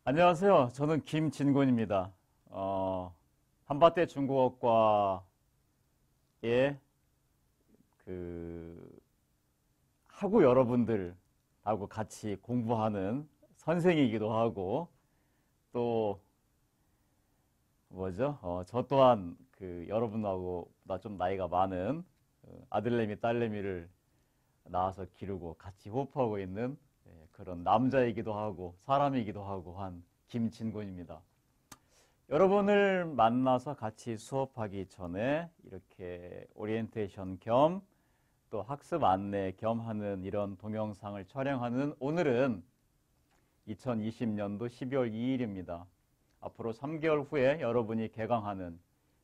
안녕하세요. 저는 김진곤입니다. 한밭대 중국어과의 하고 여러분들하고 같이 공부하는 선생이기도 하고, 또, 저 또한 여러분하고 나 좀 나이가 많은 아들내미, 딸내미를 낳아서 기르고 같이 호흡하고 있는 그런 남자이기도 하고 사람이기도 하고 한 김진곤입니다. 여러분을 만나서 같이 수업하기 전에 이렇게 오리엔테이션 겸 또 학습 안내 겸 하는 이런 동영상을 촬영하는 오늘은 2020년도 12월 2일입니다. 앞으로 3개월 후에 여러분이 개강하는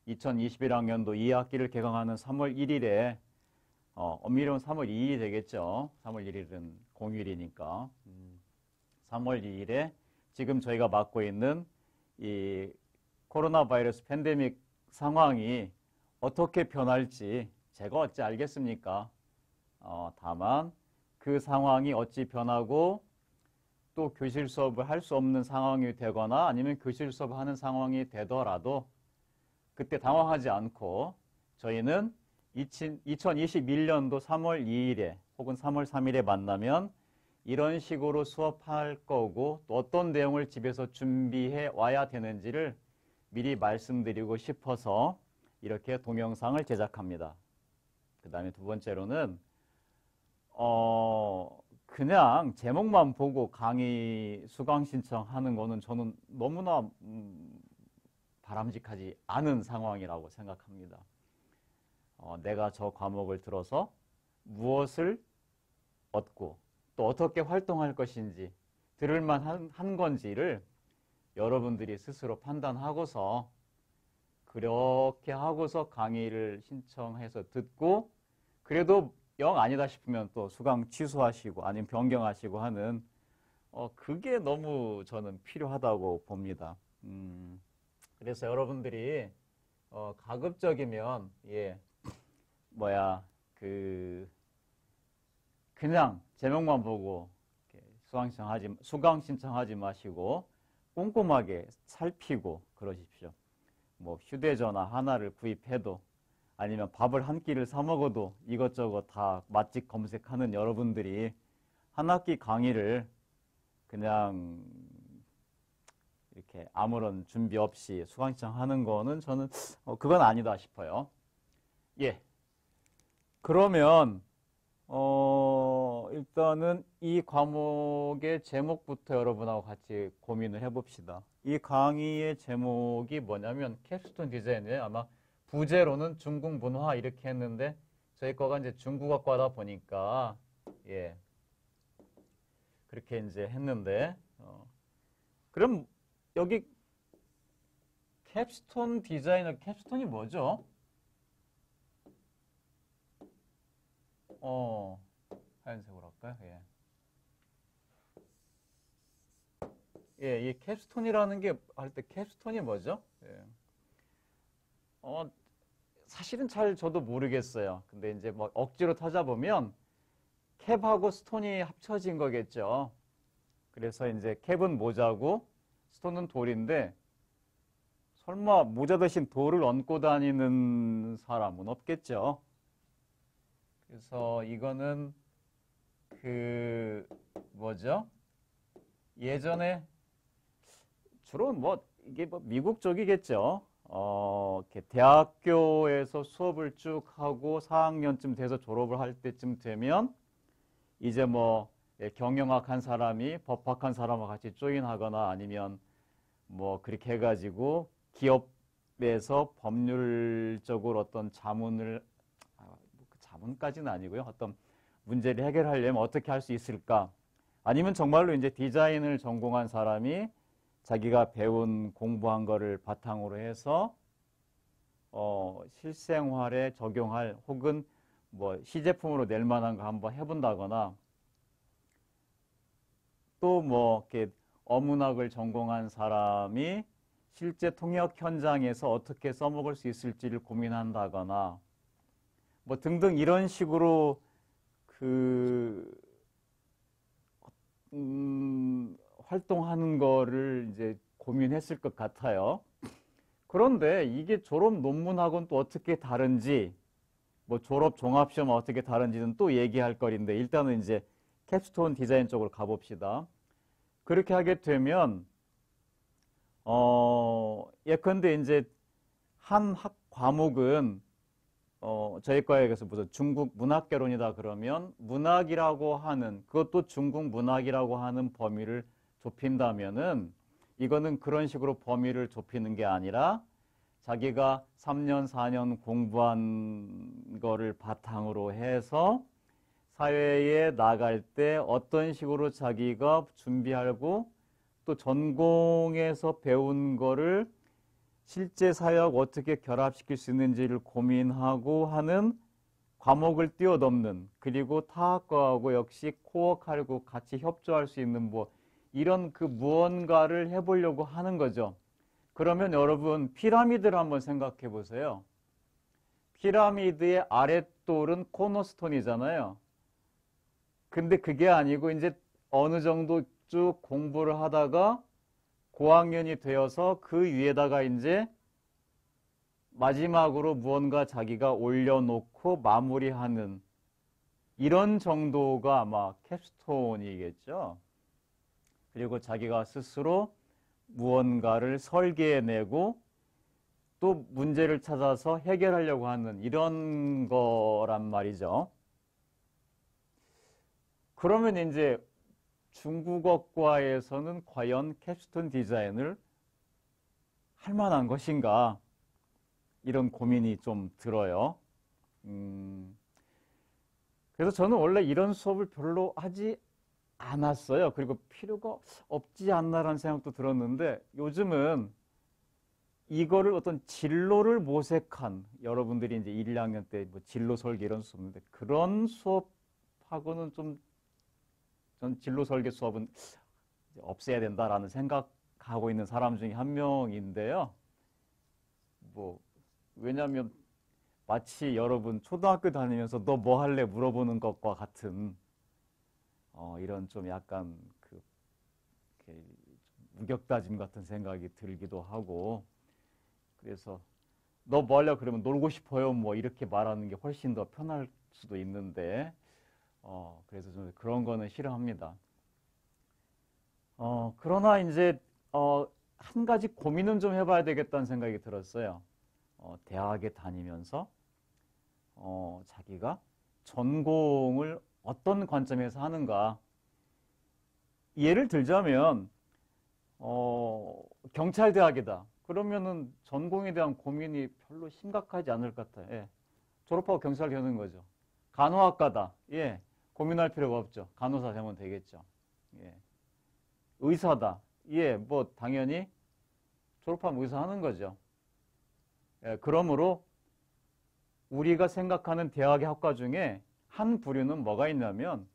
2021학년도 2학기를 개강하는 3월 1일에 엄밀히는 3월 2일이 되겠죠. 3월 1일은 공휴일이니까. 3월 2일에 지금 저희가 맡고 있는 이 코로나 바이러스 팬데믹 상황이 어떻게 변할지 제가 어찌 알겠습니까? 다만 그 상황이 어찌 변하고 또 교실 수업을 할 수 없는 상황이 되거나 아니면 교실 수업을 하는 상황이 되더라도 그때 당황하지 않고 저희는 2021년도 3월 2일에 혹은 3월 3일에 만나면 이런 식으로 수업할 거고 또 어떤 내용을 집에서 준비해 와야 되는지를 미리 말씀드리고 싶어서 이렇게 동영상을 제작합니다. 그 다음에 두 번째로는 그냥 제목만 보고 강의 수강 신청하는 거는 저는 너무나 바람직하지 않은 상황이라고 생각합니다. 내가 저 과목을 들어서 무엇을 얻고 또 어떻게 활동할 것인지 들을만 한 건지를 여러분들이 스스로 판단하고서 그렇게 하고서 강의를 신청해서 듣고 그래도 영 아니다 싶으면 또 수강 취소하시고 아니면 변경하시고 하는 그게 너무 저는 필요하다고 봅니다. 그래서 여러분들이 가급적이면 그냥 제목만 보고 수강 신청하지 마시고 꼼꼼하게 살피고 그러십시오. 뭐 휴대전화 하나를 구입해도 아니면 밥을 한 끼를 사 먹어도 이것저것 다 맛집 검색하는 여러분들이 한 학기 강의를 그냥 이렇게 아무런 준비 없이 수강 신청하는 거는 저는 그건 아니다 싶어요. 예. 그러면 일단은 이 과목의 제목부터 여러분하고 같이 고민을 해봅시다. 이 강의의 제목이 뭐냐면 캡스톤 디자인이에요. 아마 부제로는 중국 문화 이렇게 했는데 저희 거가 이제 중국어과다 보니까 그렇게 이제 했는데 그럼 여기 캡스톤 디자이너 캡스톤이 뭐죠? 하얀색으로 할까요? 이 캡스톤이라는 게 할 때 캡스톤이 뭐죠? 사실은 잘 저도 모르겠어요. 근데 이제 뭐 억지로 찾아보면 캡하고 스톤이 합쳐진 거겠죠. 그래서 이제 캡은 모자고 스톤은 돌인데 설마 모자 대신 돌을 얹고 다니는 사람은 없겠죠. 그래서 이거는 예전에 주로 이게 미국 쪽이겠죠. 이렇게 대학교에서 수업을 쭉 하고 4학년쯤 돼서 졸업을 할 때쯤 되면 이제 경영학 한 사람이 법학 한 사람과 같이 조인하거나 아니면 그렇게 해가지고 기업에서 법률적으로 어떤 자문까지는 아니고요. 어떤 문제를 해결하려면 어떻게 할 수 있을까? 아니면 정말로 이제 디자인을 전공한 사람이 자기가 배운 공부한 거를 바탕으로 해서 실생활에 적용할 혹은 시제품으로 낼 만한 거 한번 해본다거나 또 이렇게 어문학을 전공한 사람이 실제 통역 현장에서 어떻게 써먹을 수 있을지를 고민한다거나 등등 이런 식으로 활동하는 거를 이제 고민했을 것 같아요. 그런데 이게 졸업 논문하고는 또 어떻게 다른지, 뭐 졸업 종합시험 어떻게 다른지는 또 얘기할 거리인데, 일단은 이제 캡스톤 디자인 쪽으로 가봅시다. 그렇게 하게 되면 예컨대 이제 한 학 과목은 저희 과에서 무슨 중국 문학개론이다 그러면 문학이라고 하는, 그것도 중국 문학이라고 하는 범위를 좁힌다면은, 이거는 그런 식으로 범위를 좁히는 게 아니라 자기가 3년, 4년 공부한 거를 바탕으로 해서 사회에 나갈 때 어떤 식으로 자기가 준비하고 또 전공에서 배운 거를 실제 사회하고 어떻게 결합시킬 수 있는지를 고민하고 하는 과목을 뛰어넘는, 그리고 타학과하고 역시 코어하고 같이 협조할 수 있는 뭐 이런 그 무언가를 해보려고 하는 거죠. 그러면 여러분 피라미드를 한번 생각해 보세요. 피라미드의 아랫돌은 코너스톤이잖아요. 근데 그게 아니고 이제 어느 정도 쭉 공부를 하다가 고학년이 되어서 그 위에다가 이제 마지막으로 무언가 자기가 올려놓고 마무리하는 이런 정도가 아마 캡스톤이겠죠. 그리고 자기가 스스로 무언가를 설계해내고 또 문제를 찾아서 해결하려고 하는 이런 거란 말이죠. 그러면 이제 중국어과에서는 과연 캡스톤 디자인을 할 만한 것인가? 이런 고민이 좀 들어요. 그래서 저는 원래 이런 수업을 별로 하지 않았어요. 그리고 필요가 없지 않나라는 생각도 들었는데, 요즘은 이거를 어떤 진로를 모색한, 여러분들이 이제 1, 2학년 때 뭐 진로 설계 이런 수업 있는데, 그런 수업하고는 좀, 전 진로 설계 수업은 없애야 된다라는 생각하고 있는 사람 중에 한 명인데요. 뭐 왜냐하면 마치 여러분 초등학교 다니면서 너 뭐 할래 물어보는 것과 같은 이런 좀 약간 그 무격다짐 같은 생각이 들기도 하고, 그래서 너 뭐 하려고 그러면 놀고 싶어요 뭐 이렇게 말하는 게 훨씬 더 편할 수도 있는데, 그래서 저는 그런 거는 싫어합니다. 그러나 이제 한 가지 고민은 좀 해봐야 되겠다는 생각이 들었어요. 대학에 다니면서 자기가 전공을 어떤 관점에서 하는가. 예를 들자면 경찰대학이다. 그러면은 전공에 대한 고민이 별로 심각하지 않을 것 같아요. 예. 졸업하고 경찰 되는 거죠. 간호학과다. 예. 고민할 필요가 없죠. 간호사 되면 되겠죠. 예. 의사다. 예. 뭐 당연히 졸업하면 의사 하는 거죠. 예. 그러므로 우리가 생각하는 대학의 학과 중에 한 부류는 뭐가 있냐면,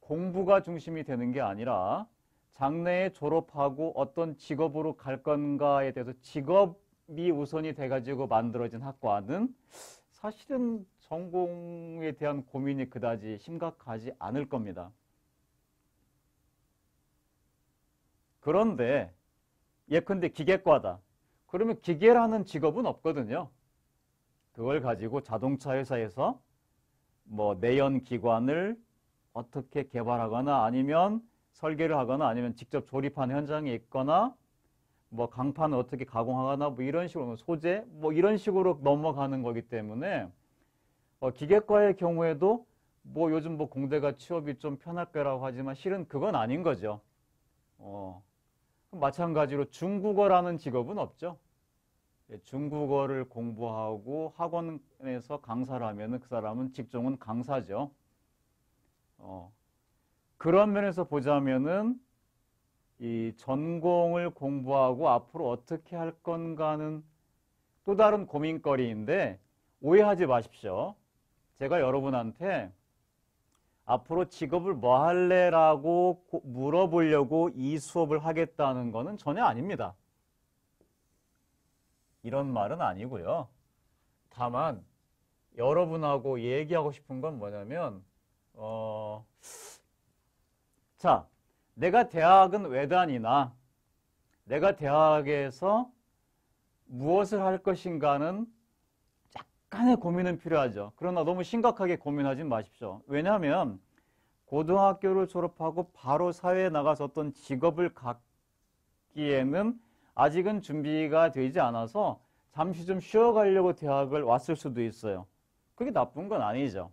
공부가 중심이 되는 게 아니라 장래에 졸업하고 어떤 직업으로 갈 건가에 대해서 직업이 우선이 돼가지고 만들어진 학과는 사실은 전공에 대한 고민이 그다지 심각하지 않을 겁니다. 그런데 예컨대 기계과다. 그러면 기계라는 직업은 없거든요. 그걸 가지고 자동차 회사에서 뭐 내연 기관을 어떻게 개발하거나 아니면 설계를 하거나 아니면 직접 조립한 현장에 있거나 뭐 강판을 어떻게 가공하거나 뭐 이런 식으로 소재 뭐 이런 식으로 넘어가는 거기 때문에 기계과의 경우에도 뭐 요즘 뭐 공대가 취업이 좀 편할 거라고 하지만 실은 그건 아닌 거죠. 마찬가지로 중국어라는 직업은 없죠. 중국어를 공부하고 학원에서 강사를 하면은 그 사람은 직종은 강사죠. 그런 면에서 보자면은 이 전공을 공부하고 앞으로 어떻게 할 건가는 또 다른 고민거리인데, 오해하지 마십시오. 제가 여러분한테 앞으로 직업을 뭐 할래라고 물어보려고 이 수업을 하겠다는 거는 전혀 아닙니다. 이런 말은 아니고요. 다만 여러분하고 얘기하고 싶은 건 뭐냐면 자, 내가 대학은 왜 다니나, 내가 대학에서 무엇을 할 것인가는 약간의 고민은 필요하죠. 그러나 너무 심각하게 고민하지 마십시오. 왜냐하면 고등학교를 졸업하고 바로 사회에 나가서 어떤 직업을 갖기에는 아직은 준비가 되지 않아서 잠시 좀 쉬어가려고 대학을 왔을 수도 있어요. 그게 나쁜 건 아니죠.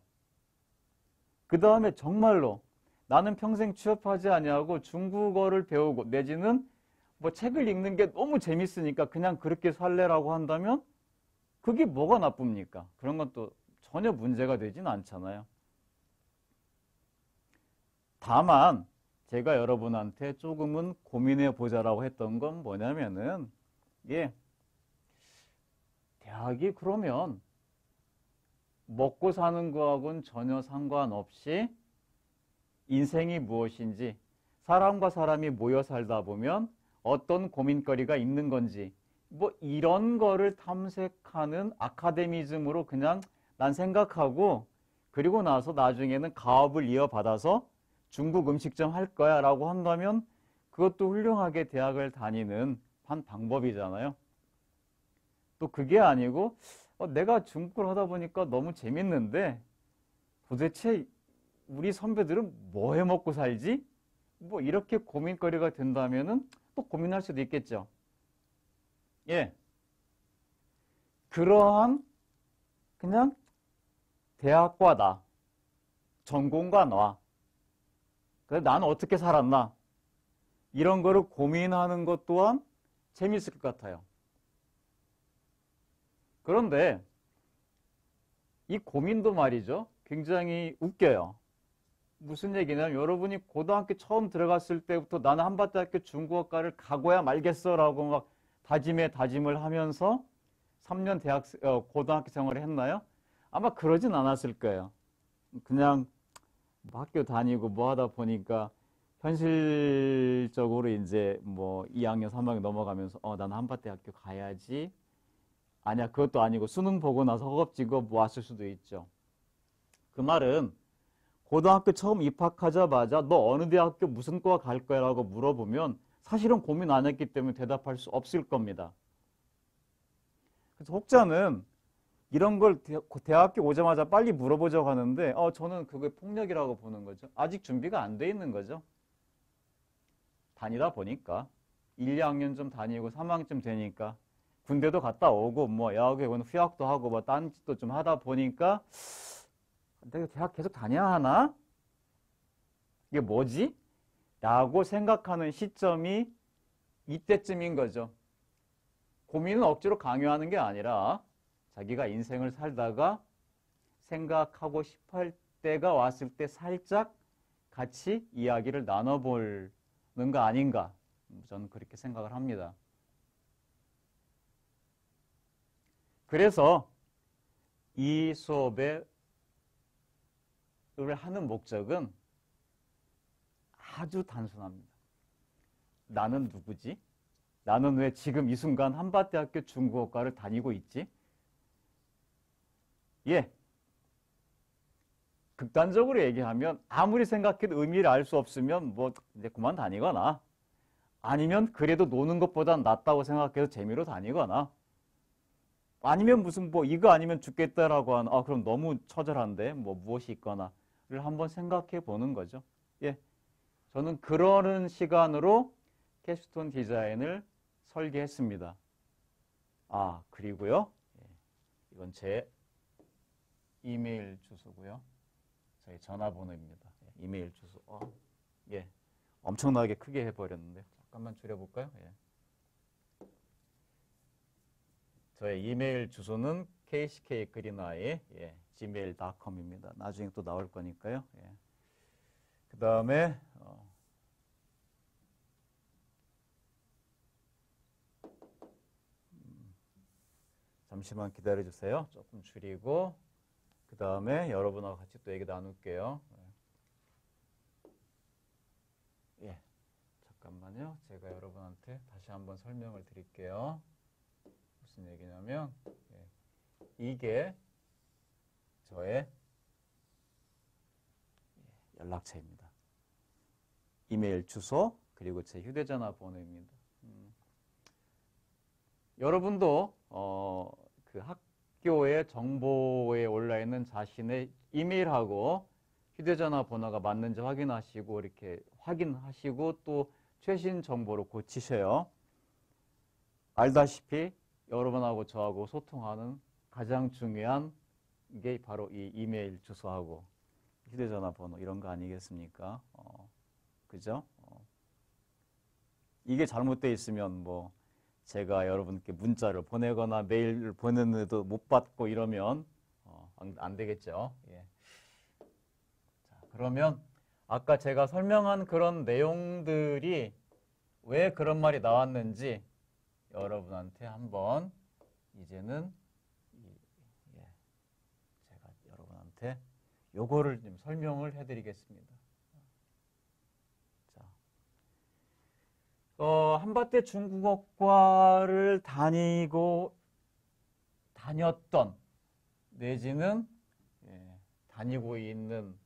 그 다음에 정말로 나는 평생 취업하지 아니하고 중국어를 배우고 내지는 뭐 책을 읽는 게 너무 재밌으니까 그냥 그렇게 살래라고 한다면 그게 뭐가 나쁩니까? 그런 건 또 전혀 문제가 되진 않잖아요. 다만 제가 여러분한테 조금은 고민해 보자라고 했던 건 뭐냐면은 대학이 그러면 먹고 사는 거하고는 전혀 상관없이 인생이 무엇인지, 사람과 사람이 모여 살다 보면 어떤 고민거리가 있는 건지, 뭐 이런 거를 탐색하는 아카데미즘으로 그냥 난 생각하고, 그리고 나서 나중에는 가업을 이어받아서 중국 음식점 할 거야 라고 한다면 그것도 훌륭하게 대학을 다니는 한 방법이잖아요. 또 그게 아니고 내가 중국을 하다 보니까 너무 재밌는데 도대체 우리 선배들은 뭐 해 먹고 살지? 뭐 이렇게 고민거리가 된다면은 또 고민할 수도 있겠죠. 예. 그러한 그냥 대학과 나, 전공과 나, 그래서 나는 어떻게 살았나 이런 거를 고민하는 것 또한 재미있을 것 같아요. 그런데 이 고민도 말이죠. 굉장히 웃겨요. 무슨 얘기냐면 여러분이 고등학교 처음 들어갔을 때부터 나는 한밭대학교 중국어과를 가고야 말겠어라고 막 다짐을 하면서 3년 고등학교 생활을 했나요? 아마 그러진 않았을 거예요. 그냥 뭐 학교 다니고 뭐 하다 보니까 현실적으로 이제 뭐 2학년, 3학년 넘어가면서 나는 한밭대학교 가야지. 아니야, 그것도 아니고 수능 보고 나서 허겁지겁 뭐 왔을 수도 있죠. 그 말은 고등학교 처음 입학하자마자 너 어느 대학교 무슨 과 갈 거야 라고 물어보면 사실은 고민 안 했기 때문에 대답할 수 없을 겁니다. 그래서 혹자는 이런 걸 대학교 오자마자 빨리 물어보자고 하는데 저는 그게 폭력이라고 보는 거죠. 아직 준비가 안 돼 있는 거죠. 다니다 보니까 1, 2학년 좀 다니고 3학년쯤 되니까 군대도 갔다 오고 뭐 야구에 휴학도 하고 뭐 딴 짓도 좀 하다 보니까 내가 대학 계속 다녀야 하나? 이게 뭐지? 라고 생각하는 시점이 이때쯤인 거죠. 고민은 억지로 강요하는 게 아니라 자기가 인생을 살다가 생각하고 싶어 할 때가 왔을 때 살짝 같이 이야기를 나눠보는 거 아닌가. 저는 그렇게 생각을 합니다. 그래서 이 수업을 하는 목적은 아주 단순합니다. 나는 누구지? 나는 왜 지금 이 순간 한밭대학교 중국어과를 다니고 있지? 극단적으로 얘기하면 아무리 생각해도 의미를 알 수 없으면 뭐 이제 그만 다니거나 아니면 그래도 노는 것보단 낫다고 생각해서 재미로 다니거나 아니면 무슨 뭐 이거 아니면 죽겠다라고 하는 그럼 너무 처절한데 뭐 무엇이 있거나를 한번 생각해 보는 거죠. 저는 그러는 시간으로 캡스톤 디자인을 설계했습니다. 그리고요. 이건 제 이메일 주소고요. 저희 전화번호입니다. 이메일 주소. 엄청나게 크게 해버렸는데 잠깐만 줄여볼까요? 저의 이메일 주소는 kck그린아이 gmail.com입니다. 나중에 또 나올 거니까요. 그 다음에 잠시만 기다려주세요. 조금 줄이고 그 다음에 여러분하고 같이 또 얘기 나눌게요. 잠깐만요. 제가 여러분한테 다시 한번 설명을 드릴게요. 무슨 얘기냐면 이게 저의 연락처입니다. 이메일 주소 그리고 제 휴대전화 번호입니다. 여러분도 그 학교의 정보에 올라 있는 자신의 이메일하고 휴대전화 번호가 맞는지 확인하시고 이렇게 확인하시고 또 최신 정보로 고치셔요. 알다시피 여러분하고 저하고 소통하는 가장 중요한 게 바로 이 이메일 주소하고 휴대전화 번호 이런 거 아니겠습니까? 그죠? 이게 잘못되어 있으면 뭐 제가 여러분께 문자를 보내거나 메일을 보냈는데도 못 받고 이러면 안 되겠죠. 예. 자, 그러면 아까 제가 설명한 그런 내용들이 왜 그런 말이 나왔는지 여러분한테 한번 이제는 제가 여러분한테 요거를 좀 설명을 해드리겠습니다. 자, 한밭대 중국어과를 다녔던 내지는 다니고 있는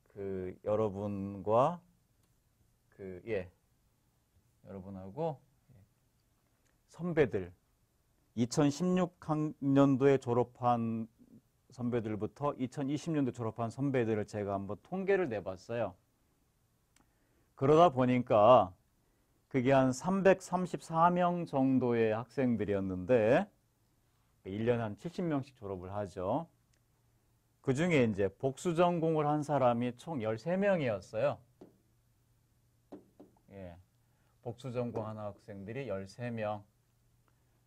그 여러분과 여러분하고 선배들 2016학년도에 졸업한 선배들부터 2020년도 졸업한 선배들을 제가 한번 통계를 내봤어요. 그러다 보니까 그게 한 334명 정도의 학생들이었는데 1년에 한 70명씩 졸업을 하죠. 그 중에 이제 복수 전공을 한 사람이 총 13명이었어요. 예. 복수 전공한 학생들이 13명.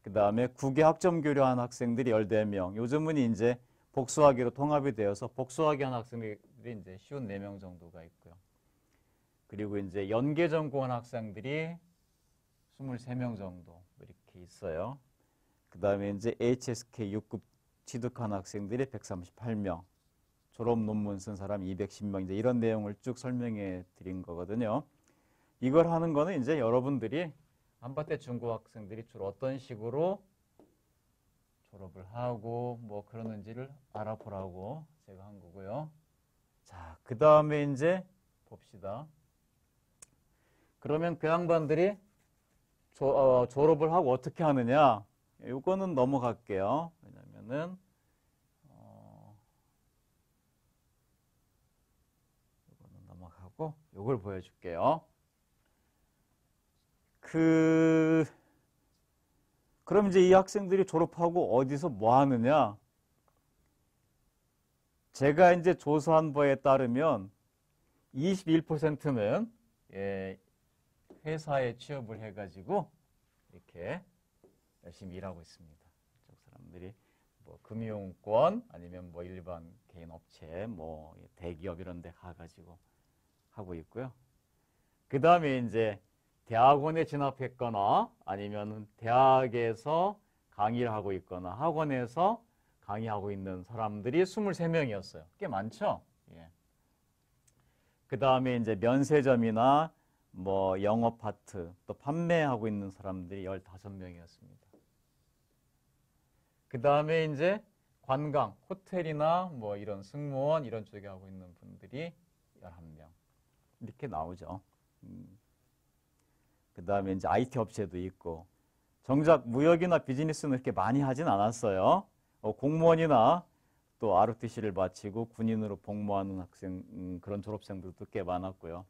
그 다음에 국외 학점 교류한 학생들이 14명. 요즘은 이제 복수학위로 통합이 되어서 복수학위 한 학생들이 이제 54명 정도가 있고요. 그리고 이제 연계 전공한 학생들이 23명 정도 이렇게 있어요. 그 다음에 이제 HSK 6급 취득한 학생들이 138명, 졸업 논문 쓴 사람 210명, 이제 이런 내용을 쭉 설명해 드린 거거든요. 이걸 하는 거는 이제 여러분들이 한밭대 중고 학생들이 주로 어떤 식으로 졸업을 하고 뭐 그러는지를 알아보라고 제가 한 거고요. 자, 그 다음에 이제 봅시다. 그러면 그 양반들이 졸업을 하고 어떻게 하느냐? 요거는 넘어갈게요. 왜냐면은 요거는 넘어가고 요걸 보여줄게요. 그럼 이제 이 학생들이 졸업하고 어디서 뭐 하느냐? 제가 이제 조사한 바에 따르면 21%는 회사에 취업을 해가지고 이렇게 열심히 일하고 있습니다. 이쪽 사람들이 뭐 금융권 아니면 뭐 일반 개인 업체, 뭐 대기업 이런 데 가가지고 하고 있고요. 그 다음에 이제 대학원에 진학했거나 아니면 대학에서 강의를 하고 있거나 학원에서 강의하고 있는 사람들이 23명이었어요. 꽤 많죠? 예. 그 다음에 이제 면세점이나 뭐 영업 파트 또 판매하고 있는 사람들이 15명이었습니다. 그 다음에 이제 관광, 호텔이나 뭐 이런 승무원 이런 쪽에 하고 있는 분들이 11명. 이렇게 나오죠. 그 다음에 이제 IT 업체도 있고, 정작 무역이나 비즈니스는 그렇게 많이 하진 않았어요. 공무원이나 또 ROTC를 마치고 군인으로 복무하는 학생, 그런 졸업생들도 꽤 많았고요.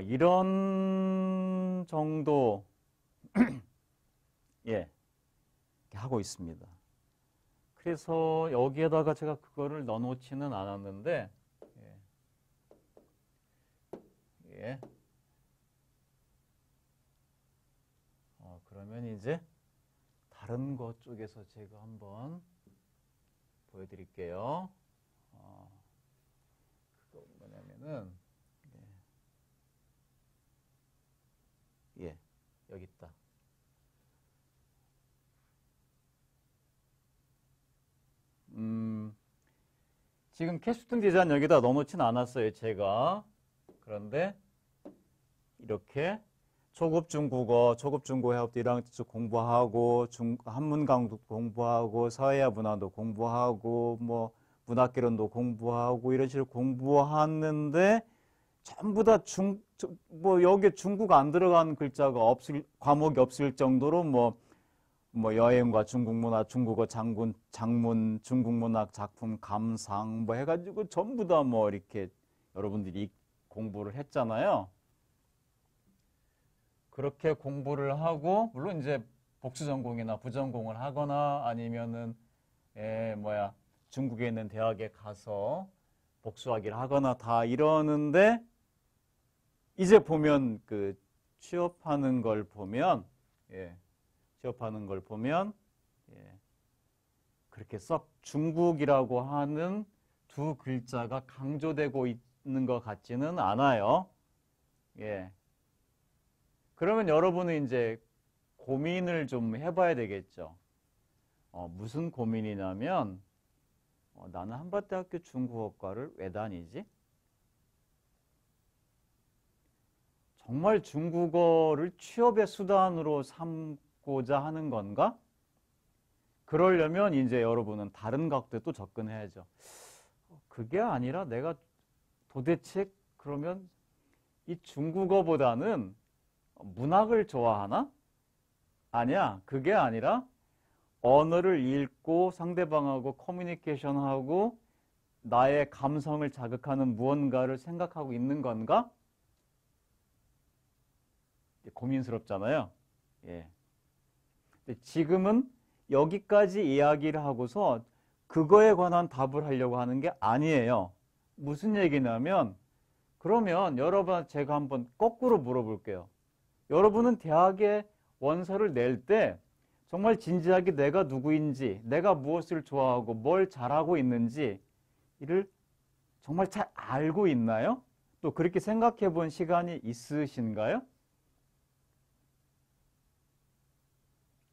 이런 정도 예, 하고 있습니다. 그래서 여기에다가 제가 그거를 넣어놓지는 않았는데 예. 그러면 이제 다른 것 쪽에서 제가 한번 보여드릴게요. 그거 뭐냐면은 여기 있다. 지금 캐스팅 디자인 여기다 넣어놓지는 않았어요, 제가. 그런데 이렇게 초급 중국어, 초급 중국어 해학도 1학년 때 공부하고, 한문 강도 공부하고, 사회화 문화도 공부하고, 뭐 문학개론도 공부하고 이런 식으로 공부하는데 전부 다 뭐 여기에 중국 안 들어간 글자가 과목이 없을 정도로 뭐 여행과 중국 문화, 중국어 장문, 중국 문학 작품 감상 뭐 해가지고 전부 다 뭐 이렇게 여러분들이 공부를 했잖아요. 그렇게 공부를 하고 물론 이제 복수 전공이나 부전공을 하거나 아니면은 중국에 있는 대학에 가서 복수학위를 하거나 다 이러는데 이제 보면 그 취업하는 걸 보면 그렇게 썩 중국이라고 하는 두 글자가 강조되고 있는 것 같지는 않아요. 그러면 여러분은 이제 고민을 좀 해봐야 되겠죠. 무슨 고민이냐면 나는 한밭대학교 중국어과를 왜 다니지? 정말 중국어를 취업의 수단으로 삼고자 하는 건가? 그러려면 이제 여러분은 다른 각도에 또 접근해야죠. 그게 아니라 내가 도대체 그러면 이 중국어보다는 문학을 좋아하나? 아니야. 그게 아니라 언어를 읽고 상대방하고 커뮤니케이션하고 나의 감성을 자극하는 무언가를 생각하고 있는 건가? 고민스럽잖아요. 근데 지금은 여기까지 이야기를 하고서 그거에 관한 답을 하려고 하는 게 아니에요. 무슨 얘기냐면 그러면 여러분 제가 한번 거꾸로 물어볼게요. 여러분은 대학에 원서를 낼 때 정말 진지하게 내가 누구인지, 내가 무엇을 좋아하고 뭘 잘하고 있는지 이를 정말 잘 알고 있나요? 또 그렇게 생각해 본 시간이 있으신가요?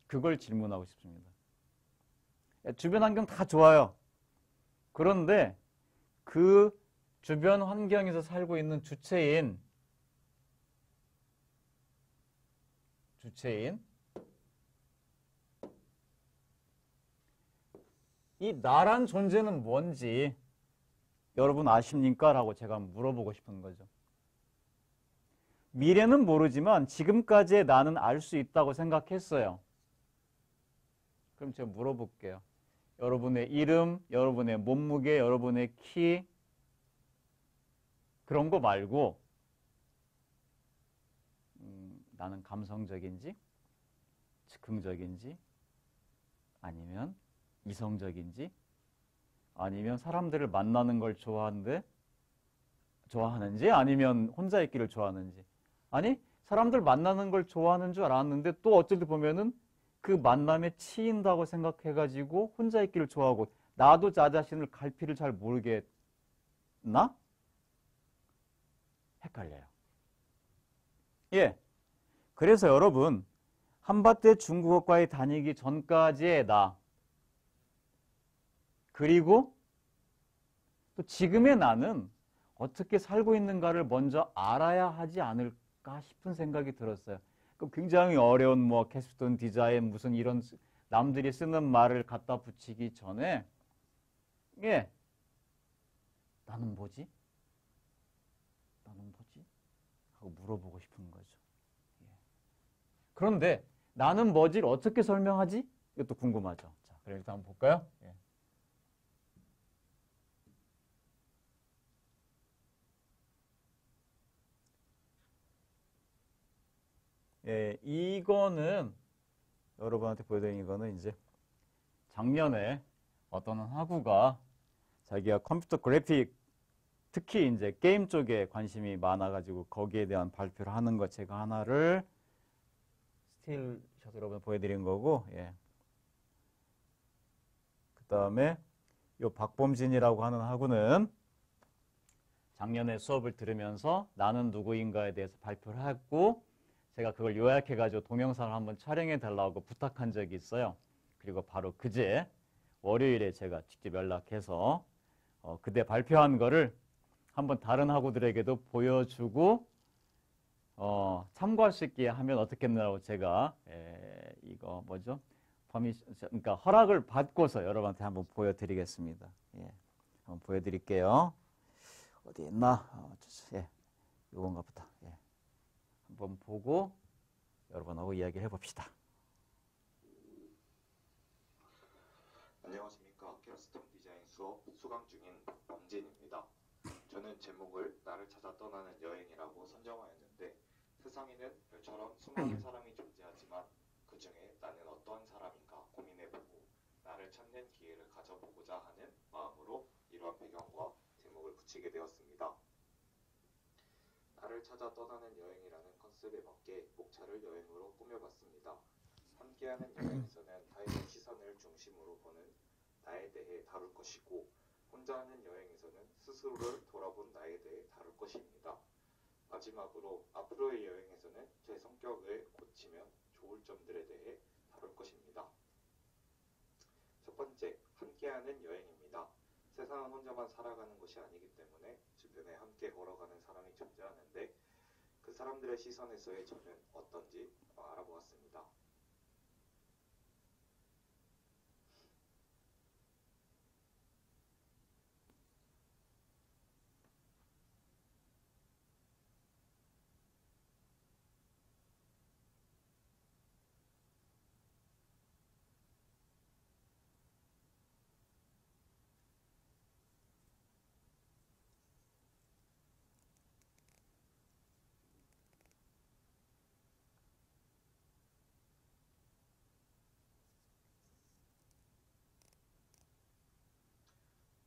그걸 질문하고 싶습니다. 주변 환경 다 좋아요. 그런데 그 주변 환경에서 살고 있는 주체인 이 나란 존재는 뭔지 여러분 아십니까? 라고 제가 물어보고 싶은 거죠. 미래는 모르지만 지금까지의 나는 알 수 있다고 생각했어요. 그럼 제가 물어볼게요. 여러분의 이름, 여러분의 몸무게, 여러분의 키 그런 거 말고 나는 감성적인지 즉흥적인지 아니면 이성적인지 아니면 사람들을 만나는 걸 좋아하는지 아니면 혼자 있기를 좋아하는지 아니 사람들 만나는 걸 좋아하는 줄 알았는데 또 어쩔 때 보면은 그 만남에 치인다고 생각해가지고 혼자 있기를 좋아하고 나도 나 자신을 갈피를 잘 모르겠나? 헷갈려요. 그래서 여러분 한밭대 중국어과에 다니기 전까지의 나 그리고 또 지금의 나는 어떻게 살고 있는가를 먼저 알아야 하지 않을까 싶은 생각이 들었어요. 굉장히 어려운 뭐 캡스톤 디자인 무슨 이런 남들이 쓰는 말을 갖다 붙이기 전에 나는 뭐지? 하고 물어보고 싶은 거죠. 그런데 나는 뭐지를 어떻게 설명하지? 이것도 궁금하죠. 자, 그럼 일단 한번 볼까요? 이거는 여러분한테 보여드린 이거는 이제 작년에 어떤 학우가 자기가 컴퓨터 그래픽 특히 이제 게임 쪽에 관심이 많아가지고 거기에 대한 발표를 하는 것 제가 하나를 스틸샷 여러분 보여드린 거고 그 다음에 요 박범진이라고 하는 학우는 작년에 수업을 들으면서 나는 누구인가에 대해서 발표를 했고 제가 그걸 요약해가지고 동영상을 한번 촬영해 달라고 부탁한 적이 있어요. 그리고 바로 그제 월요일에 제가 직접 연락해서 그때 발표한 거를 한번 다른 학우들에게도 보여주고 참고할 수 있게 하면 어떻겠느냐고 제가 이거 뭐죠? 그러니까 허락을 받고서 여러분한테 한번 보여드리겠습니다. 한번 보여드릴게요. 어디 있나? 요건가 보다. 예. 한번 보고 여러분하고 이야기를 해봅시다. 안녕하십니까. 캡스톤 디자인 수업 수강 중인 범진입니다. 저는 제목을 나를 찾아 떠나는 여행이라고 선정하였는데, 세상에는 별처럼 수많은 사람이 존재하지만 그 중에 나는 어떠한 사람인가 고민해보고 나를 찾는 기회를 가져보고자 하는 마음으로 이러한 배경과 제목을 붙이게 되었습니다. 나를 찾아 떠나는 여행이라는 컨셉에 맞게 목차를 여행으로 꾸며봤습니다. 함께하는 여행에서는 타인의 시선을 중심으로 보는 나에 대해 다룰 것이고, 혼자 하는 여행에서는 스스로를 돌아본 나에 대해 다룰 것입니다. 마지막으로 앞으로의 여행에서는 제 성격을 고치면 좋을 점들에 대해 다룰 것입니다. 첫 번째, 함께하는 여행입니다. 세상은 혼자만 살아가는 것이 아니기 때문에 주변에 함께 걸어가는 사람이 존재하는데, 그 사람들의 시선에서의 저는 어떤지 알아보았습니다.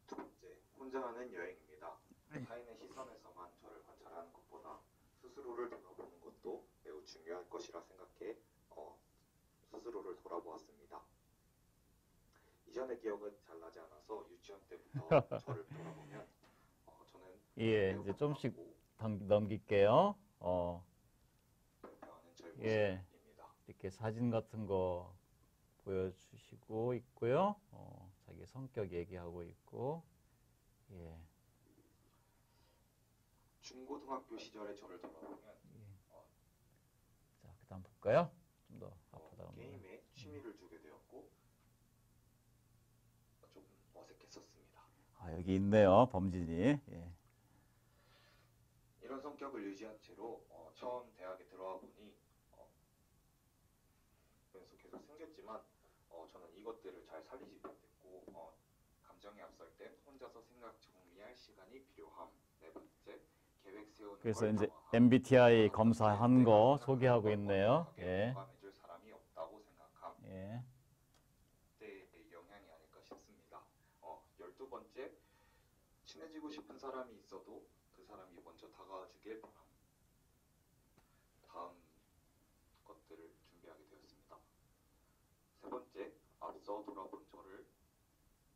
두 번째, 혼자 하는 여행입니다. 타인의 시선에서만 저를 관찰하는 것보다 스스로를 돌아보는 것도 매우 중요할 것이라 생각해 스스로를 돌아보았습니다. 이전의 기억은 잘 나지 않아서 유치원 때부터 저를 돌아보면 저는 예, 이제 좀씩 넘길게요. 불평하는 저의 예, 모습입니다. 이렇게 사진 같은 거 보여주시고 있고요. 자기 성격 얘기하고 있고, 예. 중고등학교 시절의 저를 돌아보면 자, 그다음 볼까요? 좀 더 앞으로 게임에 취미를 두게 되었고 조금 어색했었습니다. 아, 여기 있네요, 범진이. 예. 이런 성격을 유지한 채로 처음 대학에 들어와 보니 그래서 계속 생겼지만 저는 이것들을 잘 살리지 못했고 감정이 앞설 땐 혼자서 생각 정리할 시간이 필요함. 네 번째, 계획 세우는 그래서 걸 이제 방어함. MBTI 검사한 거 소개하고 있네요. 예. 공감해줄 사람이 없다고 생각함. 예. 때의 영향이 아닐까 싶습니다. 12번째, 친해지고 싶은 사람이 있어도 그 사람이 먼저 다가와 주길 바람. 다음 것들을 준비하게 되었습니다. 세 번째, 앞서 돌아본 저를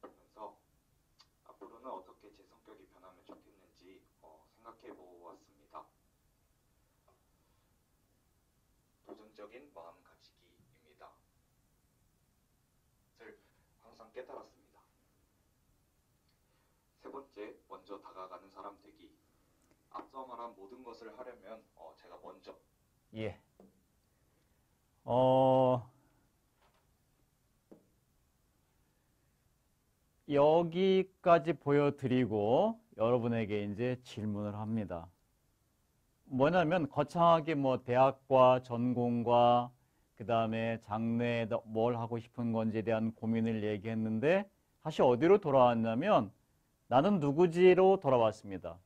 보면서 앞으로는 어떻게 제 성격이 변하면 좋겠는지 생각해 보았습니다. 도전적인 마음가짐입니다. 를 항상 깨달았습니다. 세 번째, 먼저 다가가는 사람 되기. 앞서 말한 모든 것을 하려면 제가 먼저 예. 여기까지 보여드리고 여러분에게 이제 질문을 합니다. 뭐냐면 거창하게 뭐 대학과 전공과 그 다음에 장래에 뭘 하고 싶은 건지에 대한 고민을 얘기했는데 다시 어디로 돌아왔냐면 나는 누구지로 돌아왔습니다.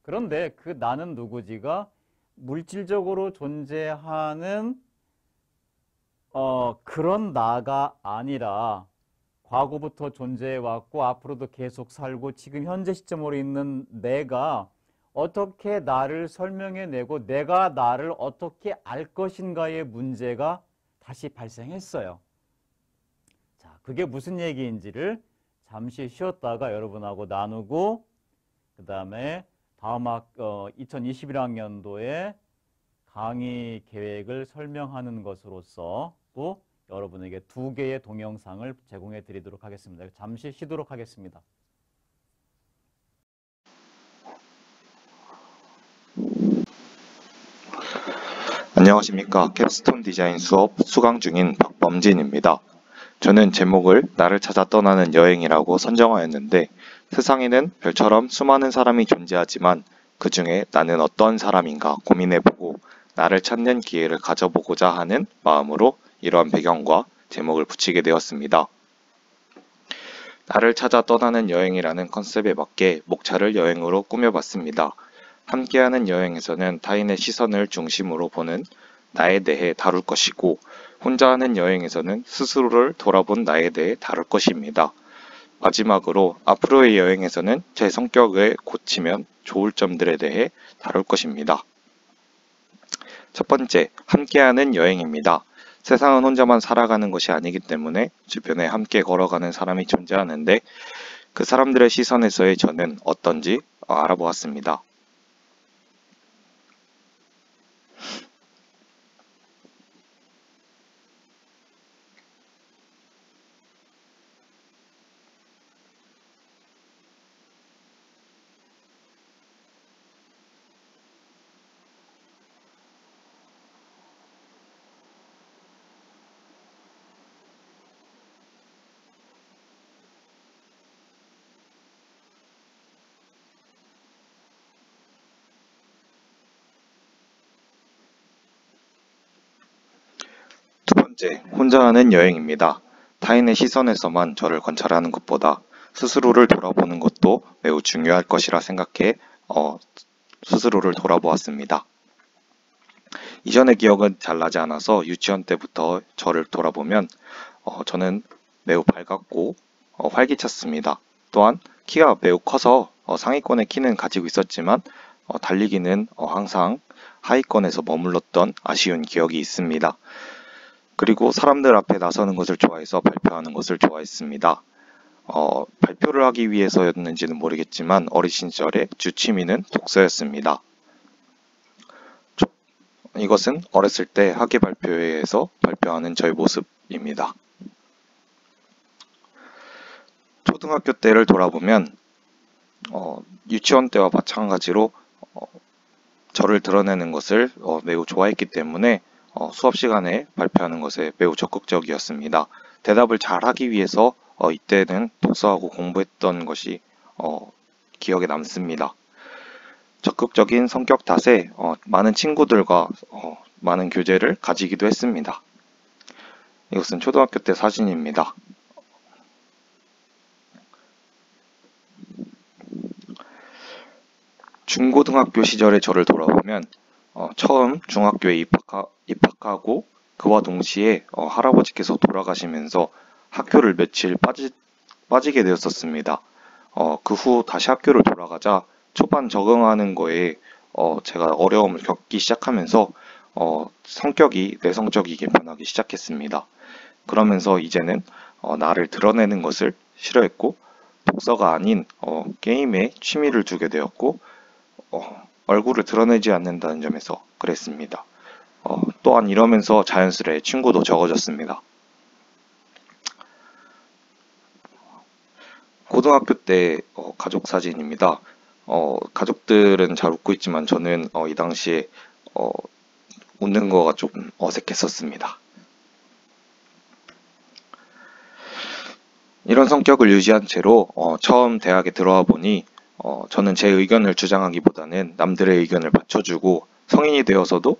그런데 그 나는 누구지가 물질적으로 존재하는 그런 나가 아니라 과거부터 존재해왔고 앞으로도 계속 살고 지금 현재 시점으로 있는 내가 어떻게 나를 설명해내고 내가 나를 어떻게 알 것인가의 문제가 다시 발생했어요. 자, 그게 무슨 얘기인지를 잠시 쉬었다가 여러분하고 나누고 그 다음에 다음 2021학년도에 강의 계획을 설명하는 것으로서 또 여러분에게 2개의 동영상을 제공해 드리도록 하겠습니다. 잠시 쉬도록 하겠습니다. 안녕하십니까. 캡스톤 디자인 수업 수강 중인 박범진입니다. 저는 제목을 나를 찾아 떠나는 여행이라고 선정하였는데, 세상에는 별처럼 수많은 사람이 존재하지만 그 중에 나는 어떤 사람인가 고민해보고 나를 찾는 기회를 가져보고자 하는 마음으로 이러한 배경과 제목을 붙이게 되었습니다. 나를 찾아 떠나는 여행이라는 컨셉에 맞게 목차를 여행으로 꾸며봤습니다. 함께하는 여행에서는 타인의 시선을 중심으로 보는 나에 대해 다룰 것이고, 혼자 하는 여행에서는 스스로를 돌아본 나에 대해 다룰 것입니다. 마지막으로 앞으로의 여행에서는 제 성격을 고치면 좋을 점들에 대해 다룰 것입니다. 첫 번째, 함께하는 여행입니다. 세상은 혼자만 살아가는 것이 아니기 때문에 주변에 함께 걸어가는 사람이 존재하는데 그 사람들의 시선에서의 저는 어떤지 알아보았습니다. 두 번째, 혼자 하는 여행입니다. 타인의 시선에서만 저를 관찰하는 것보다 스스로를 돌아보는 것도 매우 중요할 것이라 생각해 스스로를 돌아보았습니다. 이전의 기억은 잘 나지 않아서 유치원 때부터 저를 돌아보면 저는 매우 밝았고 활기찼습니다. 또한 키가 매우 커서 상위권의 키는 가지고 있었지만 달리기는 항상 하위권에서 머물렀던 아쉬운 기억이 있습니다. 그리고 사람들 앞에 나서는 것을 좋아해서 발표하는 것을 좋아했습니다. 발표를 하기 위해서였는지는 모르겠지만 어린 시절에 주 취미는 독서였습니다. 이것은 어렸을 때 학예 발표회에서 발표하는 저의 모습입니다. 초등학교 때를 돌아보면 유치원 때와 마찬가지로 저를 드러내는 것을 매우 좋아했기 때문에 수업 시간에 발표하는 것에 매우 적극적이었습니다. 대답을 잘 하기 위해서 이때는 독서하고 공부했던 것이 기억에 남습니다. 적극적인 성격 탓에 많은 친구들과 많은 교제를 가지기도 했습니다. 이것은 초등학교 때 사진입니다. 중고등학교 시절의 저를 돌아보면 처음 중학교에 입학하고 그와 동시에 할아버지께서 돌아가시면서 학교를 며칠 빠지게 되었었습니다. 그 후 다시 학교를 돌아가자 초반 적응하는 거에 제가 어려움을 겪기 시작하면서 성격이 내성적이게 변하기 시작했습니다. 그러면서 이제는 나를 드러내는 것을 싫어했고 독서가 아닌 게임에 취미를 두게 되었고 얼굴을 드러내지 않는다는 점에서 그랬습니다. 또한 이러면서 자연스레 친구도 적어졌습니다. 고등학교 때 가족 사진입니다. 가족들은 잘 웃고 있지만 저는 이 당시에 웃는 거가 좀 어색했었습니다. 이런 성격을 유지한 채로 처음 대학에 들어와 보니 저는 제 의견을 주장하기보다는 남들의 의견을 받쳐주고 성인이 되어서도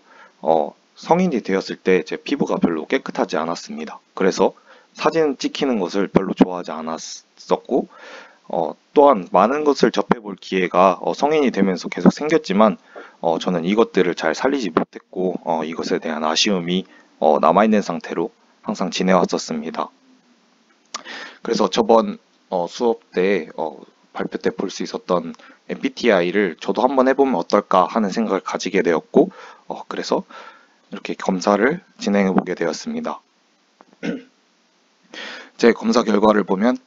성인이 되었을 때 제 피부가 별로 깨끗하지 않았습니다. 그래서 사진 찍히는 것을 별로 좋아하지 않았었고 또한 많은 것을 접해볼 기회가 성인이 되면서 계속 생겼지만 저는 이것들을 잘 살리지 못했고 이것에 대한 아쉬움이 남아있는 상태로 항상 지내왔었습니다. 그래서 저번 수업 때 발표 때 볼 수 있었던 MBTI를 저도 한번 해보면 어떨까 하는 생각을 가지게 되었고 그래서 이렇게 검사를 진행해 보게 되었습니다. 제 검사 결과를 보면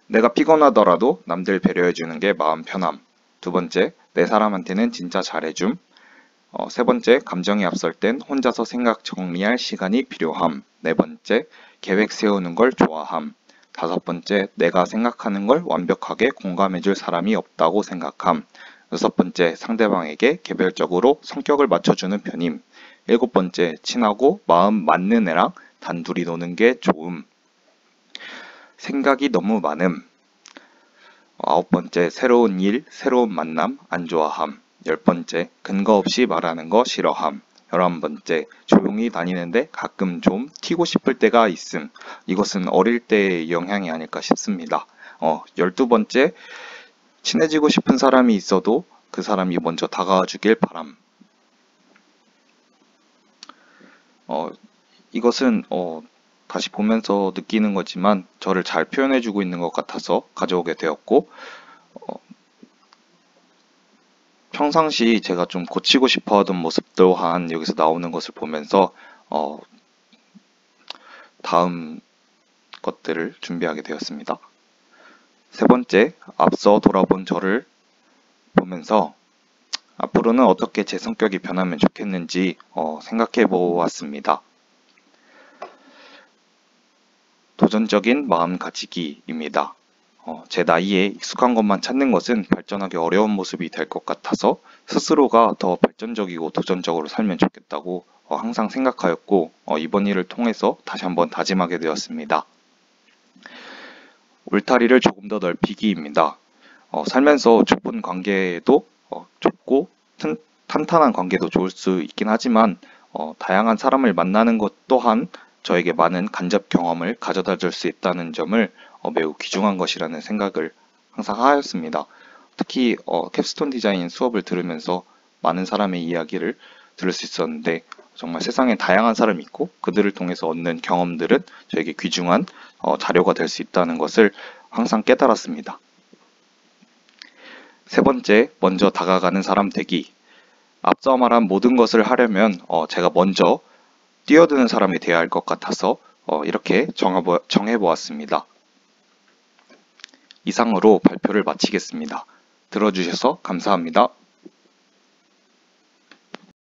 내가 피곤하더라도 남들 배려해주는 게 마음 편함. 두 번째, 내 사람한테는 진짜 잘해줌. 세 번째, 감정이 앞설 땐 혼자서 생각 정리할 시간이 필요함. 네 번째, 계획 세우는 걸 좋아함. 다섯 번째, 내가 생각하는 걸 완벽하게 공감해줄 사람이 없다고 생각함. 여섯 번째, 상대방에게 개별적으로 성격을 맞춰주는 편임. 일곱 번째, 친하고 마음 맞는 애랑 단둘이 노는 게 좋음. 생각이 너무 많음. 9번째, 새로운 일, 새로운 만남, 안 좋아함. 10번째, 근거 없이 말하는 거 싫어함. 11번째, 조용히 다니는데 가끔 좀 튀고 싶을 때가 있음. 이것은 어릴 때의 영향이 아닐까 싶습니다. 12번째, 친해지고 싶은 사람이 있어도 그 사람이 먼저 다가와 주길 바람. 이것은 다시 보면서 느끼는 거지만 저를 잘 표현해주고 있는 것 같아서 가져오게 되었고, 평상시 제가 좀 고치고 싶어 하던 모습 또한 여기서 나오는 것을 보면서 다음 것들을 준비하게 되었습니다. 세 번째, 앞서 돌아본 저를 보면서 앞으로는 어떻게 제 성격이 변하면 좋겠는지 생각해 보았습니다. 도전적인 마음 가지기입니다. 제 나이에 익숙한 것만 찾는 것은 발전하기 어려운 모습이 될 것 같아서 스스로가 더 발전적이고 도전적으로 살면 좋겠다고 항상 생각하였고 이번 일을 통해서 다시 한번 다짐하게 되었습니다. 울타리를 조금 더 넓히기입니다. 살면서 좁은 관계도 좁고 탄탄한 관계도 좋을 수 있긴 하지만 다양한 사람을 만나는 것 또한 저에게 많은 간접 경험을 가져다 줄 수 있다는 점을 매우 귀중한 것이라는 생각을 항상 하였습니다. 특히 캡스톤 디자인 수업을 들으면서 많은 사람의 이야기를 들을 수 있었는데 정말 세상에 다양한 사람이 있고 그들을 통해서 얻는 경험들은 저에게 귀중한 자료가 될 수 있다는 것을 항상 깨달았습니다. 세 번째, 먼저 다가가는 사람 되기. 앞서 말한 모든 것을 하려면 제가 먼저 뛰어드는 사람이 되어야 할 것 같아서 이렇게 정해보았습니다. 이상으로 발표를 마치겠습니다. 들어주셔서 감사합니다.